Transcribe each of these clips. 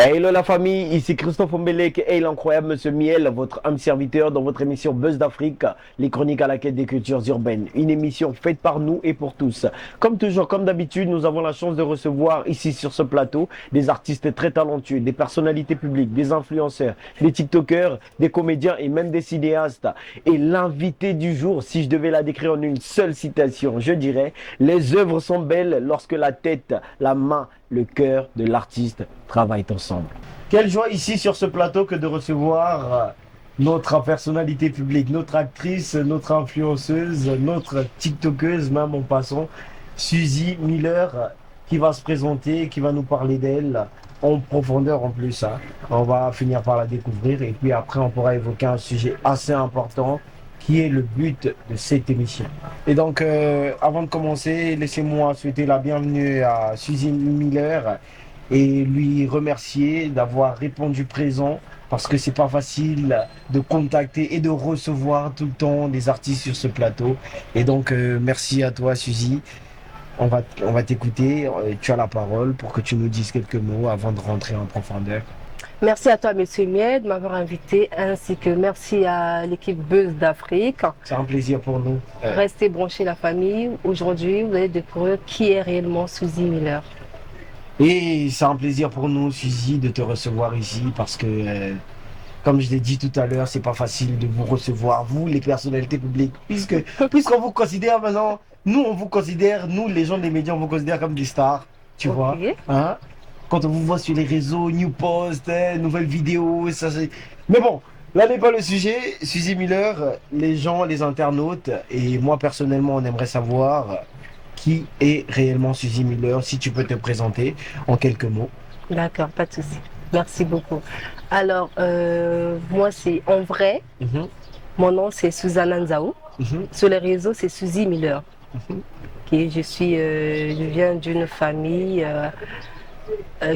Hello la famille, ici Christophe Ombelek et l'incroyable Monsieur Miel, votre âme serviteur dans votre émission Buzz d'Afrique, les chroniques à la quête des cultures urbaines. Une émission faite par nous et pour tous. Comme toujours, comme d'habitude, nous avons la chance de recevoir ici sur ce plateau des artistes très talentueux, des personnalités publiques, des influenceurs, des TikTokers, des comédiens et même des cinéastes. Et l'invité du jour, si je devais la décrire en une seule citation, je dirais, les œuvres sont belles lorsque la tête, la main, le cœur de l'artiste travaillent ensemble. Quelle joie ici sur ce plateau que de recevoir notre personnalité publique, notre actrice, notre influenceuse, notre TikTokeuse même en passant, Suzy Miller, qui va se présenter, qui va nous parler d'elle en profondeur en plus, hein. On va finir par la découvrir et puis après on pourra évoquer un sujet assez important qui est le but de cette émission. Et donc, avant de commencer, laissez-moi souhaiter la bienvenue à Suzy Miller et lui remercier d'avoir répondu présent parce que c'est pas facile de contacter et de recevoir tout le temps des artistes sur ce plateau. Et donc, merci à toi, Suzy. On va t'écouter. Tu as la parole pour que tu nous dises quelques mots avant de rentrer en profondeur. Merci à toi, Monsieur Mied, de m'avoir invité, ainsi que merci à l'équipe Buzz d'Afrique. C'est un plaisir pour nous. Restez branchés la famille. Aujourd'hui, vous allez découvrir qui est réellement Suzy Miller. Et c'est un plaisir pour nous, Suzy, de te recevoir ici parce que, comme je l'ai dit tout à l'heure, c'est pas facile de vous recevoir, vous, les personnalités publiques, puisqu'on vous considère maintenant, nous, on vous considère, nous, les gens des médias, on vous considère comme des stars, tu vois. Hein? Quand on vous voit sur les réseaux, new post, nouvelles vidéos, ça c'est... Mais bon, là n'est pas le sujet. Suzy Miller, les gens, les internautes, et moi personnellement, on aimerait savoir qui est réellement Suzy Miller, si tu peux te présenter en quelques mots. D'accord, pas de souci. Merci beaucoup. Alors, moi, c'est en vrai, mon nom c'est Susanna Nzaou. Sur les réseaux, c'est Suzy Miller. Je viens d'une famille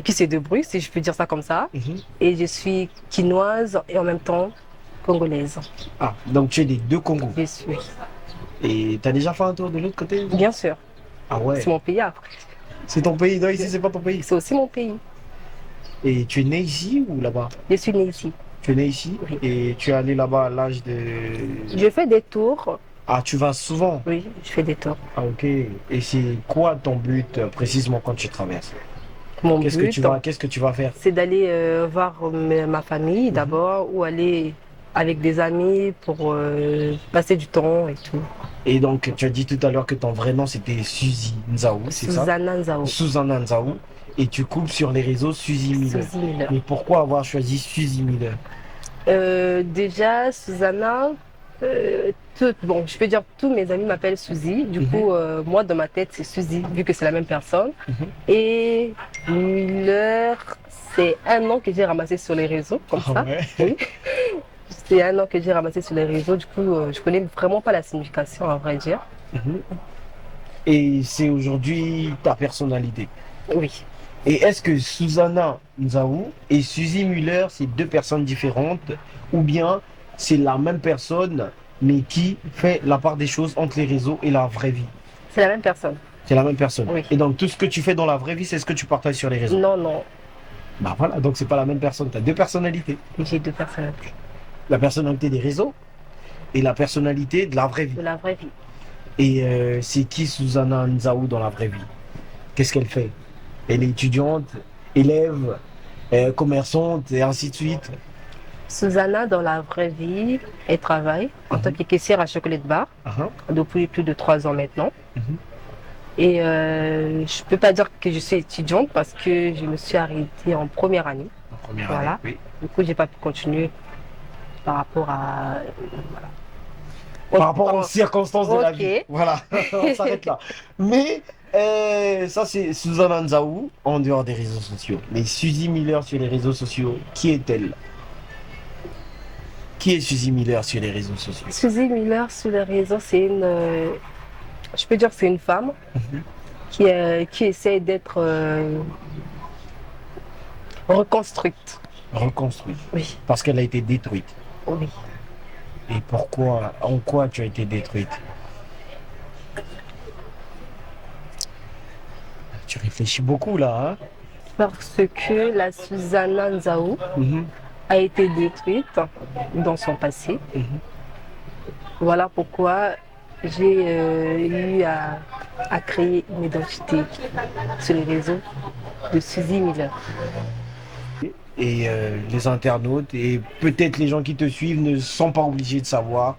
qui se débrouille, si je peux dire ça comme ça. Et je suis quinoise et en même temps congolaise. Ah, donc tu es des deux Congos. Je suis. Et tu as déjà fait un tour de l'autre côté? Bien sûr. Ah ouais. C'est mon pays après. C'est ton pays? Non, ici, c'est pas ton pays. C'est aussi mon pays. Et tu es né ici ou là-bas? Je suis née ici. Tu es né ici? Oui. Et tu es allé là-bas à l'âge de... Je fais des tours. Ah, tu vas souvent? Oui, je fais des tours. Ah, ok. Et c'est quoi ton but précisément quand tu traverses? Mon Qu'est-ce que tu vas faire? C'est d'aller voir ma famille d'abord ou aller avec des amis pour passer du temps et tout. Et donc, tu as dit tout à l'heure que ton vrai nom c'était Suzy Nzaou, c'est ça? Susanna Nzaou. Susanna Nzaou. Et tu coupes sur les réseaux Suzy Miller. Suzy Miller. Mais pourquoi avoir choisi Suzy Miller? Déjà, Susanna, bon, je peux dire tous mes amis m'appellent Suzy. Du coup, moi, dans ma tête, c'est Suzy, vu que c'est la même personne. Et Miller, c'est un nom que j'ai ramassé sur les réseaux, comme ça. Ouais. Oui. C'est un nom que j'ai ramassé sur les réseaux. Du coup, je connais vraiment pas la signification, à vrai dire. Et c'est aujourd'hui ta personnalité. Oui. Et est-ce que Susanna Nzaou et Suzy Miller, c'est deux personnes différentes ou bien c'est la même personne mais qui fait la part des choses entre les réseaux et la vraie vie? C'est la même personne. C'est la même personne. Oui. Et donc tout ce que tu fais dans la vraie vie, c'est ce que tu partages sur les réseaux? Non, non. Bah voilà, donc c'est pas la même personne. Tu as deux personnalités. J'ai deux personnalités. La personnalité des réseaux et la personnalité de la vraie vie. De la vraie vie. Et c'est qui Susanna Nzaou dans la vraie vie? Qu'est-ce qu'elle fait? Elle est étudiante, élève, commerçante et ainsi de suite. Susanna, dans la vraie vie, elle travaille en tant que caissière à Chocolat Bar depuis plus de 3 ans maintenant. Et je ne peux pas dire que je suis étudiante parce que je me suis arrêtée en première année. En première Voilà. année, oui. Du coup, je n'ai pas pu continuer par rapport à... Par rapport aux circonstances de la Ok. vie. Voilà, on s'arrête là. Mais ça, c'est Susanna Nzaou en dehors des réseaux sociaux. Mais Suzy Miller sur les réseaux sociaux, qui est-elle? Qui est Suzy Miller sur les réseaux sociaux? Suzy Miller sur les réseaux, c'est une... je peux dire que c'est une femme qui essaie d'être reconstruite. Reconstruite. Oui. Parce qu'elle a été détruite. Oui. Et pourquoi, en quoi tu as été détruite? Tu réfléchis beaucoup là, hein? Parce que la Susanna Nzaou a été détruite dans son passé. Voilà pourquoi j'ai eu à créer une identité sur les réseaux de Suzy Miller. Et les internautes et peut-être les gens qui te suivent ne sont pas obligés de savoir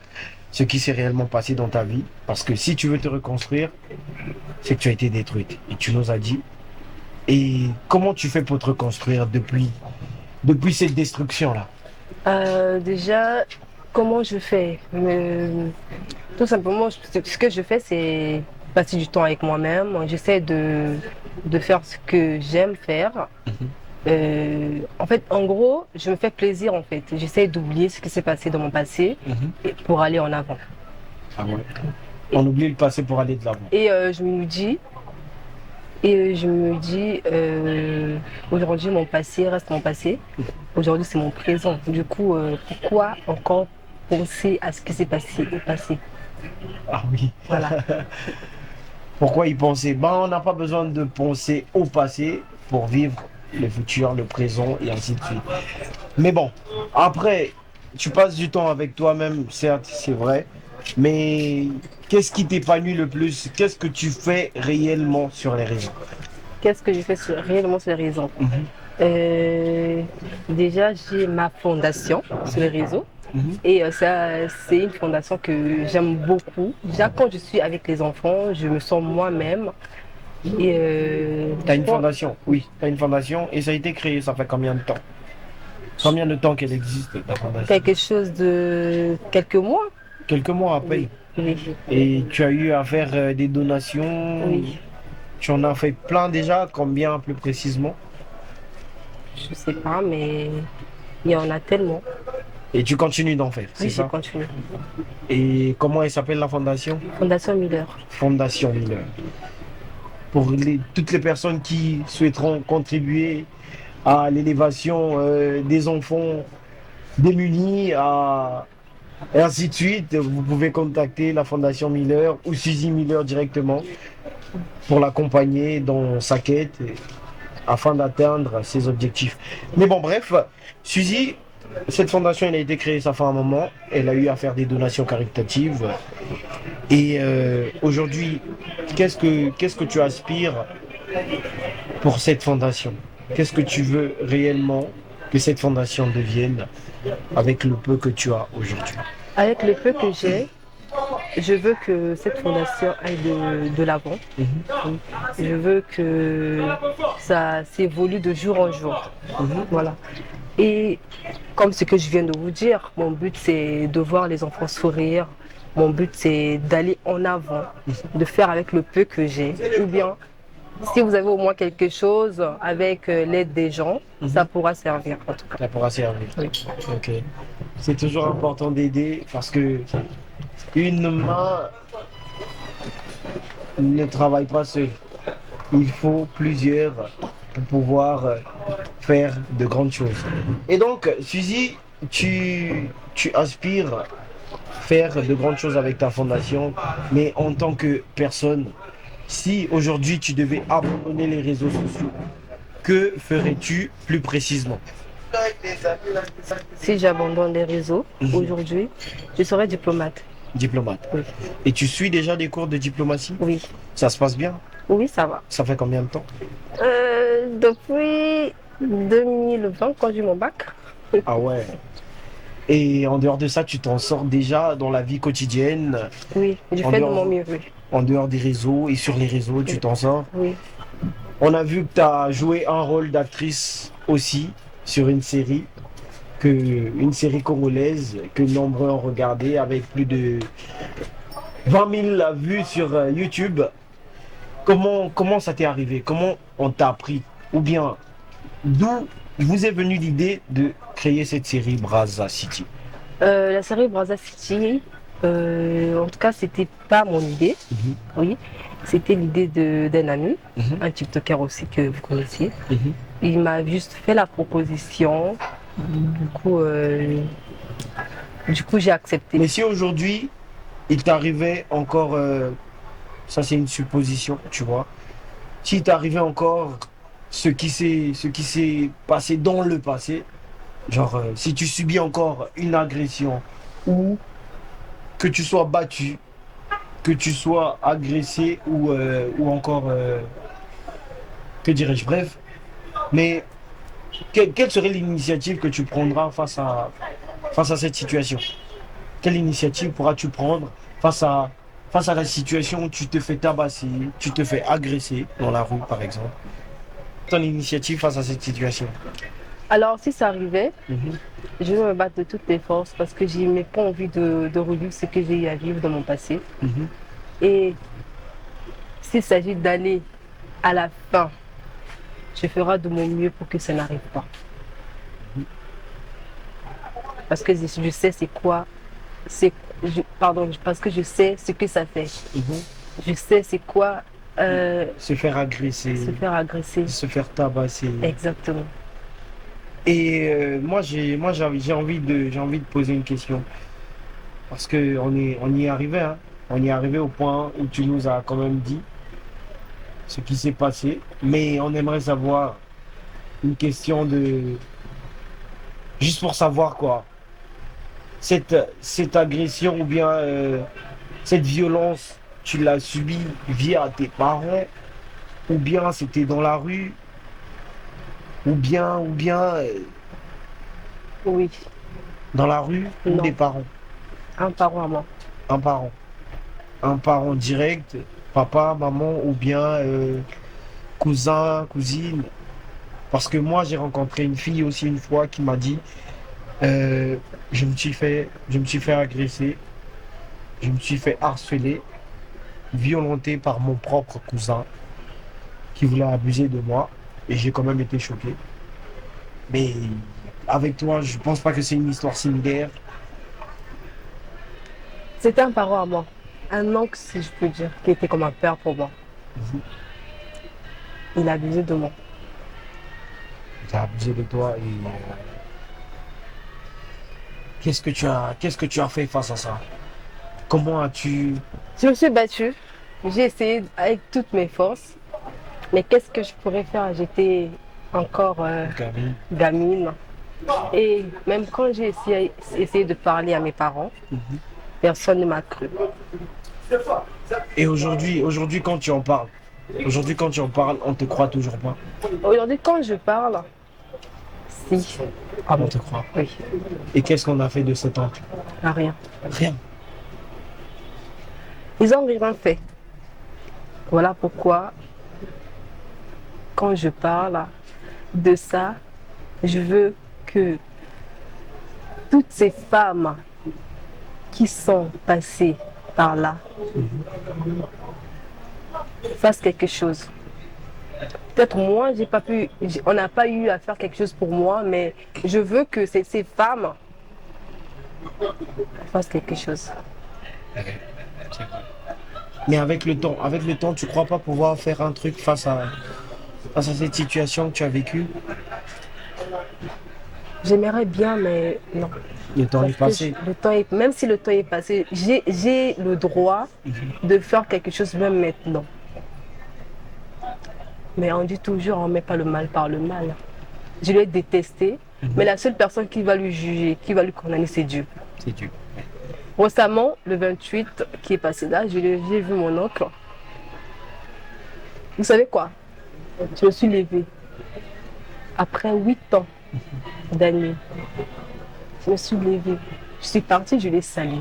ce qui s'est réellement passé dans ta vie. Parce que si tu veux te reconstruire, c'est que tu as été détruite. Et tu nous as dit. Et comment tu fais pour te reconstruire depuis cette destruction-là? Déjà, comment je fais? Tout simplement, ce que je fais, c'est passer du temps avec moi-même. J'essaie de faire ce que j'aime faire. En fait, en gros, je me fais plaisir en fait. J'essaie d'oublier ce qui s'est passé dans mon passé pour aller en avant. Ah ouais. On oublie le passé pour aller de l'avant. Et je me dis, aujourd'hui mon passé reste mon passé. Aujourd'hui c'est mon présent. Du coup, pourquoi encore penser à ce qui s'est passé au passé? Ah oui. Voilà. Pourquoi y penser? Ben, on n'a pas besoin de penser au passé pour vivre le futur, le présent et ainsi de suite. Mais bon, après, tu passes du temps avec toi-même, certes, c'est vrai, mais qu'est-ce qui t'épanouit le plus? Qu'est-ce que tu fais réellement sur les réseaux? Qu'est-ce que je fais réellement sur les réseaux? Déjà, j'ai ma fondation sur les réseaux. Et ça, c'est une fondation que j'aime beaucoup. Déjà, quand je suis avec les enfants, je me sens moi-même. Et tu as une fondation? Oui, tu as une fondation et ça a été créé, ça fait combien de temps? Combien de temps qu'elle existe, ta fondation? Quelque chose de quelques mois. Quelques mois à peine. Oui. Et tu as eu à faire des donations? Oui. Tu en as fait plein déjà? Combien plus précisément? Je sais pas, mais il y en a tellement. Et tu continues d'en faire, c'est ça? Oui, je continue. Et comment elle s'appelle la fondation? Fondation Miller. Fondation Miller. Pour toutes les personnes qui souhaiteront contribuer à l'élévation des enfants démunis, et ainsi de suite, vous pouvez contacter la Fondation Miller ou Suzy Miller directement pour l'accompagner dans sa quête afin d'atteindre ses objectifs. Mais bon, bref, Suzy, cette fondation elle a été créée, ça fait un moment. Elle a eu à faire des donations caritatives. Et aujourd'hui, qu'est-ce que tu aspires pour cette fondation? Qu'est-ce que tu veux réellement que cette fondation devienne avec le peu que tu as aujourd'hui? Avec le peu que j'ai, je veux que cette fondation aille de l'avant. Je veux que ça s'évolue de jour en jour. Voilà. Et comme ce que je viens de vous dire, mon but c'est de voir les enfants sourire. Mon but c'est d'aller en avant, de faire avec le peu que j'ai. Ou bien, si vous avez au moins quelque chose avec l'aide des gens, ça pourra servir en tout cas. Ça pourra servir. Oui. Ok. C'est toujours important d'aider parce que une main ne travaille pas seule. Il faut plusieurs pour pouvoir faire de grandes choses. Et donc, Suzy, tu aspires faire de grandes choses avec ta fondation, mais en tant que personne, si aujourd'hui tu devais abandonner les réseaux sociaux, que ferais-tu plus précisément? Si j'abandonne les réseaux aujourd'hui, je serai diplomate. Diplomate. Oui. Et tu suis déjà des cours de diplomatie? Oui. Ça se passe bien? Oui, ça va. Ça fait combien de temps? Depuis 2020, quand j'ai eu mon bac. Ah ouais. Et en dehors de ça, tu t'en sors déjà dans la vie quotidienne? Oui, je fais de mon mieux, oui. En dehors des réseaux et sur les réseaux, tu t'en sors? Oui. On a vu que tu as joué un rôle d'actrice aussi sur une série congolaise que nombreux ont regardé avec plus de 20 000 vues sur YouTube. Comment ça t'est arrivé? Comment on t'a appris? Ou bien, d'où vous est venue l'idée de créer cette série Brazza City? La série Brazza City, en tout cas, c'était pas mon idée. Oui, c'était l'idée d'un ami, un TikToker aussi que vous connaissiez. Il m'a juste fait la proposition. Du coup, j'ai accepté. Mais si aujourd'hui, il t'arrivait encore, ça c'est une supposition, tu vois, si t'arrivait encore ce qui s'est passé dans le passé. Genre, si tu subis encore une agression ou que tu sois battu, que tu sois agressé ou encore, que dirais-je, bref. Mais quelle serait l'initiative que tu prendras face à cette situation? Quelle initiative pourras-tu prendre face à la situation où tu te fais tabasser, tu te fais agresser dans la rue, par exemple? Ton initiative face à cette situation? Alors, si ça arrivait, Mhm, je vais me battre de toutes mes forces parce que je n'ai pas envie de revivre ce que j'ai eu à vivre dans mon passé. mhm. Et s'il s'agit d'aller à la fin, je ferai de mon mieux pour que ça n'arrive pas. Parce que je sais c'est quoi, pardon, parce que je sais ce que ça fait. Mhm. Je sais c'est quoi Se faire agresser, se faire agresser. se faire tabasser. Exactement. Et j'ai envie de poser une question. Parce que on y est arrivé, hein. On y est arrivé au point où tu nous as quand même dit ce qui s'est passé. Mais on aimerait savoir une question de, juste pour savoir quoi. Cette agression ou bien cette violence, tu l'as subie via tes parents, ou bien c'était dans la rue, ou bien Oui, dans la rue, ou non, des parents. un parent à moi. Un parent. Un parent direct, papa, maman, ou bien cousin, cousine. Parce que moi, j'ai rencontré une fille aussi une fois qui m'a dit, je me suis fait agresser, je me suis fait harceler, violenté par mon propre cousin qui voulait abuser de moi. Et j'ai quand même été choqué. Mais avec toi, je pense pas que c'est une histoire similaire. C'était un parent à moi. Un oncle, si je peux dire, qui était comme un père pour moi. Mhm. Il a abusé de moi. J'ai abusé de toi et qu'est-ce que tu as fait face à ça? Comment as-tu... Je me suis battue. J'ai essayé avec toutes mes forces. Mais qu'est-ce que je pourrais faire? J'étais encore Gabi. gamine. Et même quand j'ai essayé de parler à mes parents, Mhm. personne ne m'a cru. Et aujourd'hui quand tu en parles, on te croit toujours pas. Aujourd'hui, quand je parle, si. Ah On bon? te croit. Oui, Et qu'est-ce qu'on a fait de ce temps? rien. Rien. Ils n'ont rien fait. Voilà pourquoi, quand je parle de ça, je veux que toutes ces femmes qui sont passées par là fassent quelque chose. Peut-être moi, j'ai pas pu, on n'a pas eu à faire quelque chose pour moi, mais je veux que ces femmes fassent quelque chose. Mais avec le temps, tu crois pas pouvoir faire un truc face à cette situation que tu as vécue? J'aimerais bien, mais non. Le temps Parce est que passé. le temps est, même si le temps est passé, j'ai le droit de faire quelque chose même maintenant. Mais on dit toujours, on ne met pas le mal par le mal. Je l'ai détesté, mais la seule personne qui va lui juger, qui va lui condamner, c'est Dieu. C'est Dieu. Récemment, le 28 qui est passé là, j'ai vu mon oncle. Vous savez quoi? Je me suis levée. Après 8 ans d'années, je me suis levée. Je suis partie, je l'ai salué.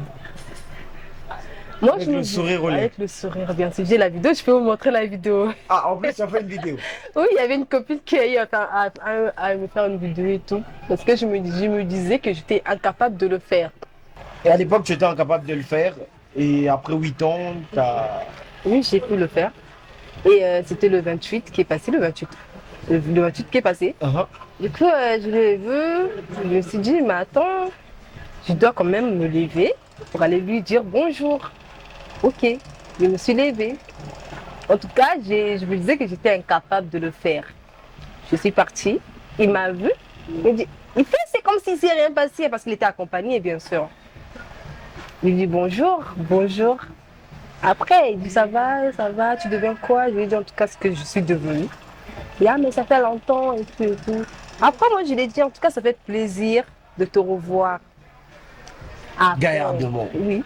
Moi, Avec je me le dis, sourire au lait. avec le sourire, bien sûr. J'ai la vidéo, je peux vous montrer la vidéo. Ah, en plus, tu as fait une vidéo. Oui, il y avait une copine qui a eu à me faire une vidéo et tout. Parce que je me disais que j'étais incapable de le faire. Et à l'époque, tu étais incapable de le faire. Et après 8 ans, tu as... Oui, j'ai pu le faire. Et c'était le 28 qui est passé, le 28. Le 28 qui est passé. Du coup, je l'ai vu, je me suis dit, mais attends, je dois quand même me lever pour aller lui dire bonjour. Ok, je me suis levée. En tout cas, je me disais que j'étais incapable de le faire. Je suis partie, il m'a vu, il me dit, il fait c'est comme s'il ne s'est rien passé parce qu'il était accompagné, bien sûr. Je lui dis bonjour, bonjour. Après, il dit ça va, tu deviens quoi? Je lui ai dit en tout cas ce que je suis devenue. Et, ah, mais ça fait longtemps et tout et tout. Après, moi, je l'ai dit, en tout cas, ça fait plaisir de te revoir. Après, Gaillardement. oui.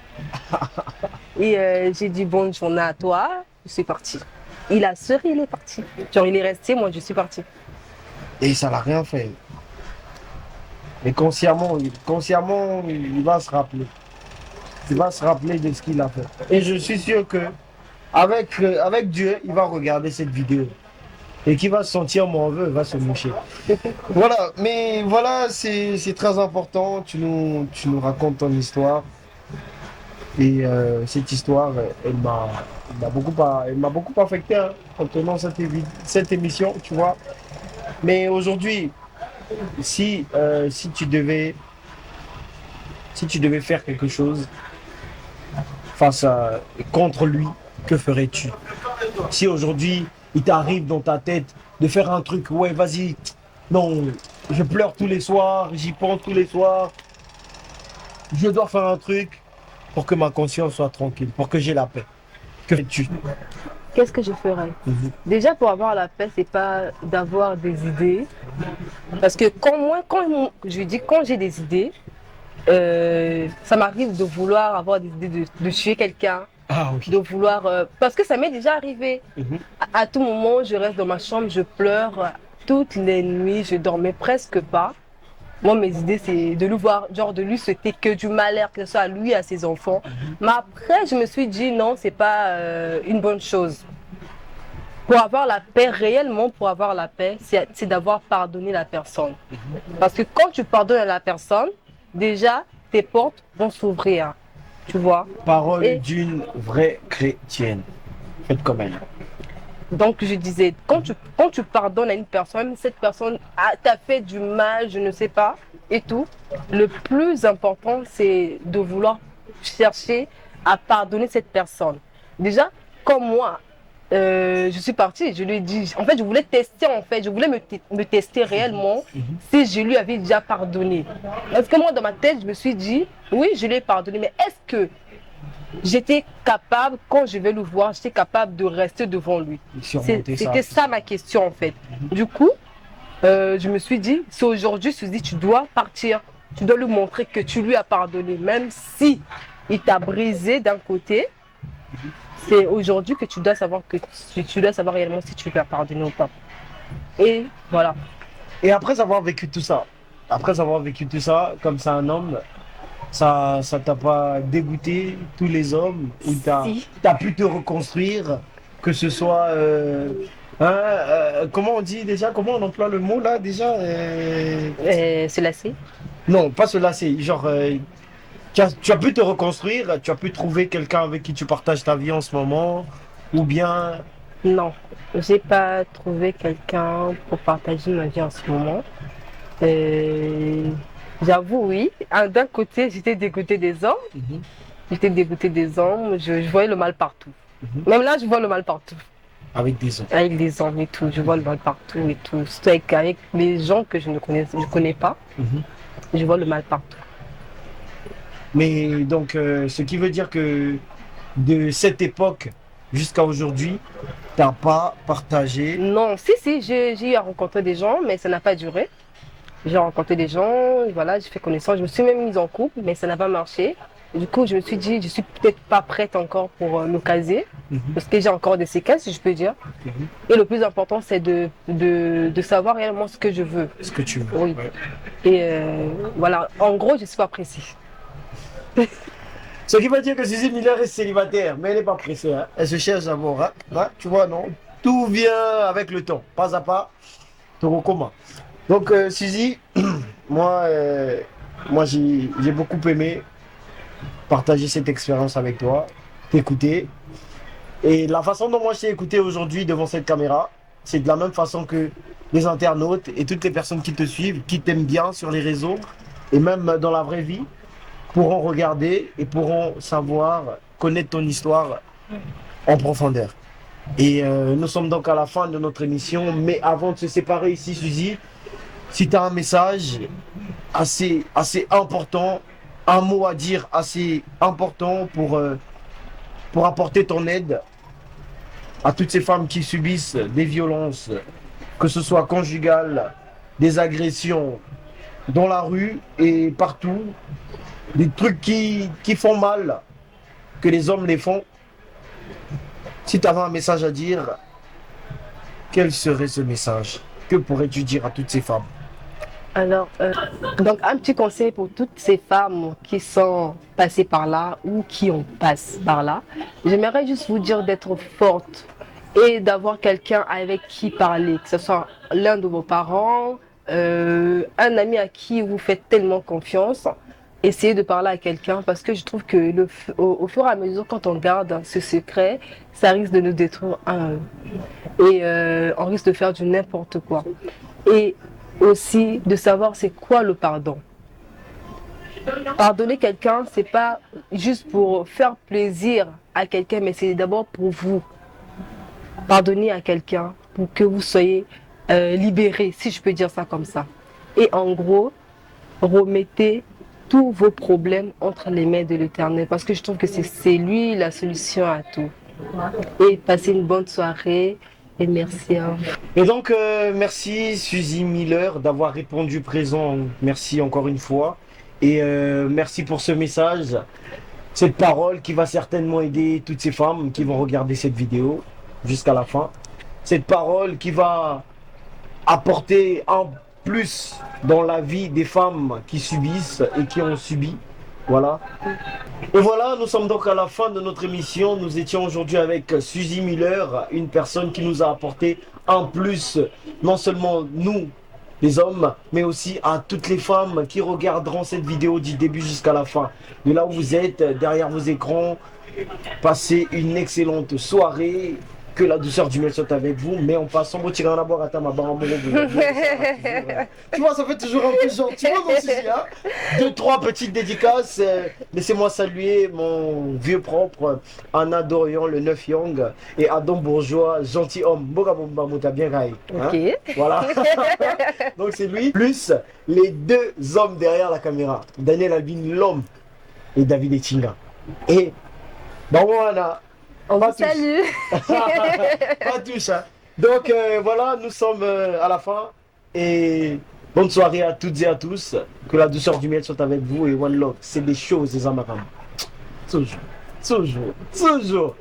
Et j'ai dit bonne journée à toi, je suis partie. Il a souri, il est parti. Genre, il est resté, moi, je suis partie. Et ça n'a rien fait. Mais consciemment, il va se rappeler. Il va se rappeler de ce qu'il a fait. Et je suis sûr que avec Dieu, il va regarder cette vidéo. Et qu'il va se sentir morveux, il va se moucher. Voilà, mais voilà, c'est très important. Tu nous racontes ton histoire. Et cette histoire, elle m'a beaucoup affecté hein, en tenant cette émission, tu vois. Mais aujourd'hui, si tu devais faire quelque chose contre lui, que ferais-tu? Si aujourd'hui, il t'arrive dans ta tête de faire un truc, ouais, vas-y, non, je pleure tous les soirs, j'y pense tous les soirs, je dois faire un truc pour que ma conscience soit tranquille, pour que j'ai la paix. Que fais-tu? Qu'est-ce que je ferais? Déjà, pour avoir la paix, c'est pas d'avoir des idées. Parce que je lui dis, quand j'ai des idées, ça m'arrive de vouloir avoir des idées de tuer quelqu'un. Ah oui. De vouloir. Parce que ça m'est déjà arrivé. À tout moment, je reste dans ma chambre, je pleure. Toutes les nuits, je dormais presque pas. Moi, mes idées, c'est de le voir, genre de lui souhaiter que du malheur, que ce soit à lui et à ses enfants. Mais après, je me suis dit, non, c'est pas une bonne chose. Pour avoir la paix, réellement, pour avoir la paix, c'est d'avoir pardonné la personne. Parce que quand tu pardonnes à la personne, déjà, tes portes vont s'ouvrir. Tu vois? Parole d'une vraie chrétienne. Faites comme elle. Donc, je disais, quand tu pardonnes à une personne, cette personne t'a fait du mal, je ne sais pas, et tout, le plus important, c'est de vouloir chercher à pardonner cette personne. Déjà, comme moi, je suis partie, je lui ai dit, en fait, je voulais tester, je voulais me tester réellement si je lui avais déjà pardonné. Parce que moi, dans ma tête, je me suis dit, oui, je lui ai pardonné, mais est-ce que j'étais capable, quand je vais le voir, j'étais capable de rester devant lui. C'était ça ma question en fait. Du coup, je me suis dit, c'est aujourd'hui, je me suis dit, tu dois partir. Tu dois lui montrer que tu lui as pardonné, même si il t'a brisé d'un côté. C'est aujourd'hui que tu dois savoir réellement si tu lui as pardonné ou pas. Et voilà. Et après avoir vécu tout ça, comme c'est un homme, ça t'a pas dégoûté tous les hommes où t'as pu te reconstruire, que ce soit comment on dit déjà, comment on emploie le mot là déjà Se lasser? Non, pas se lasser, genre tu as pu te reconstruire, tu as pu trouver quelqu'un avec qui tu partages ta vie en ce moment, ou bien Non, j'ai pas trouvé quelqu'un pour partager ma vie en ce moment. J'avoue, oui. D'un côté, j'étais dégoûtée des hommes. J'étais dégoûtée des hommes. Je voyais le mal partout. Même là, je vois le mal partout. avec des hommes. Avec des hommes et tout. Je vois le mal partout et tout. Surtout avec les gens que je ne connais pas. Je vois le mal partout. Mais donc, ce qui veut dire que de cette époque jusqu'à aujourd'hui, t'as pas partagé. Non, si, j'ai eu à rencontrer des gens, mais ça n'a pas duré. J'ai rencontré des gens, voilà, j'ai fait connaissance, je me suis même mise en couple, mais ça n'a pas marché. Du coup, je me suis dit, je suis peut-être pas prête encore pour me caser, parce que j'ai encore des séquelles, si je peux dire. Et le plus important, c'est de savoir réellement ce que je veux. Ce que tu veux. Oui. Ouais. Et voilà, en gros, je suis pas pressée. Ce qui veut dire que Suzy Miller est célibataire, mais elle n'est pas pressée. Hein. Elle se cherche d'abord. Hein. Hein, tu vois, non? Tout vient avec le temps, pas à pas. Tu recommences. Donc, Suzy, moi j'ai beaucoup aimé partager cette expérience avec toi, t'écouter. Et la façon dont moi je t'ai écouté aujourd'hui devant cette caméra, c'est de la même façon que les internautes et toutes les personnes qui te suivent, qui t'aiment bien sur les réseaux et même dans la vraie vie, pourront regarder et pourront savoir, connaître ton histoire en profondeur. Et nous sommes donc à la fin de notre émission, mais avant de se séparer ici, Suzy, si tu as un message assez important, un mot à dire assez important pour apporter ton aide à toutes ces femmes qui subissent des violences que ce soit conjugal, des agressions dans la rue et partout, des trucs qui font mal, que les hommes les font. Si tu avais un message à dire, quel serait ce message? Que pourrais-tu dire à toutes ces femmes? Alors, donc un petit conseil pour toutes ces femmes qui sont passées par là ou qui en passent par là. J'aimerais juste vous dire d'être forte et d'avoir quelqu'un avec qui parler, que ce soit l'un de vos parents, un ami à qui vous faites tellement confiance. Essayez de parler à quelqu'un parce que je trouve que au fur et à mesure, quand on garde ce secret, ça risque de nous détruire un et on risque de faire du n'importe quoi. Et aussi de savoir c'est quoi le pardon. Pardonner quelqu'un, c'est pas juste pour faire plaisir à quelqu'un, mais c'est d'abord pour vous. Pardonner à quelqu'un pour que vous soyez libéré, si je peux dire ça comme ça. Et en gros, remettez tous vos problèmes entre les mains de l'Éternel parce que je trouve que c'est lui la solution à tout. Et passez une bonne soirée et merci à vous. Et donc, merci Suzy Miller d'avoir répondu présent. Merci encore une fois. Et merci pour ce message, cette parole qui va certainement aider toutes ces femmes qui vont regarder cette vidéo jusqu'à la fin. Cette parole qui va apporter un plus dans la vie des femmes qui subissent et qui ont subi. Voilà. Et voilà, nous sommes donc à la fin de notre émission. Nous étions aujourd'hui avec Suzy Miller, une personne qui nous a apporté un plus, non seulement nous, les hommes, mais aussi à toutes les femmes qui regarderont cette vidéo du début jusqu'à la fin. De là où vous êtes, derrière vos écrans, passez une excellente soirée. Que la douceur du miel soit avec vous, mais en passant, tu vois, ça fait toujours un peu genre, tu vois, mon souci, hein. 2-3 petites dédicaces. Laissez-moi saluer mon vieux propre, Anna Dorian, le 9 Young, et Adam Bourgeois, gentilhomme, Boga Bomba Mouta bien rail. Ok. Voilà. Donc c'est lui, plus les deux hommes derrière la caméra, Daniel Albin, l'homme, et David Etinga. Et, bah voilà. On vous salue. Pas tous, hein. Donc voilà, nous sommes à la fin. Et bonne soirée à toutes et à tous. Que la douceur du miel soit avec vous. Et One Love, c'est des choses, les Amaram. Toujours, toujours, toujours.